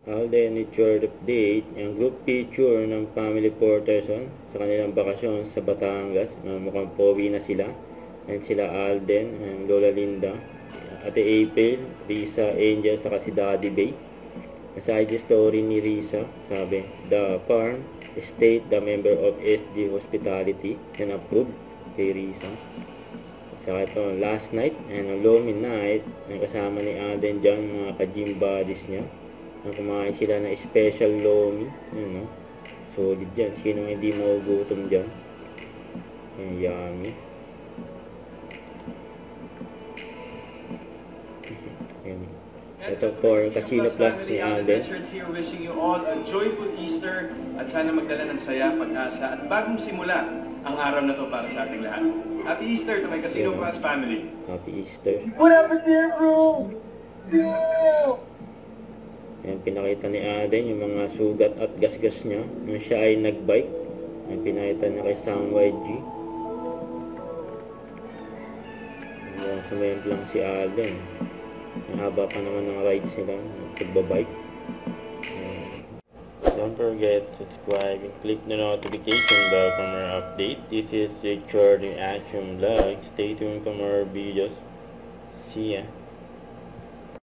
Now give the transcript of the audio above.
Alden with short update, yung group picture ng family Porterson sa kanilang bakasyon sa Batangas. Mukhang powi na sila. And sila Alden, and Lola Linda, Ate April, Risa, Angel, saka si Daddy Bay. Sa IG story ni Risa, sabi, the farm state the member of SG Hospitality and approved kay Risa. Saka ito, last night, and Lomi night, kasama ni Alden dyan, mga ka-gym buddies niya. Kumain sila ng special lomi. Yun, no? Solid yan. Sino hindi magugutom dyan? Yummy. Ito for Casino Plus ni Alden. Here wishing you all a joyful Easter at sana magdala ng saya, pag-asa at bagong simula ang araw na to para sa ating lahat. Happy Easter to my Casino Plus family. Happy Easter. What happened to your room? Yeah. Yan, pinakita ni Alden yung mga sugat at gasgas niya nung siya ay nagbike. Yan, pinakita niya kay Sam YG. Yan, sumayamp lang si Alden. Mahaba pa naman ng rides nila, pagbabike. Don't forget to subscribe and click the notification bell for more update. This is Richard in Action Vlog. Stay tuned for more videos. See ya.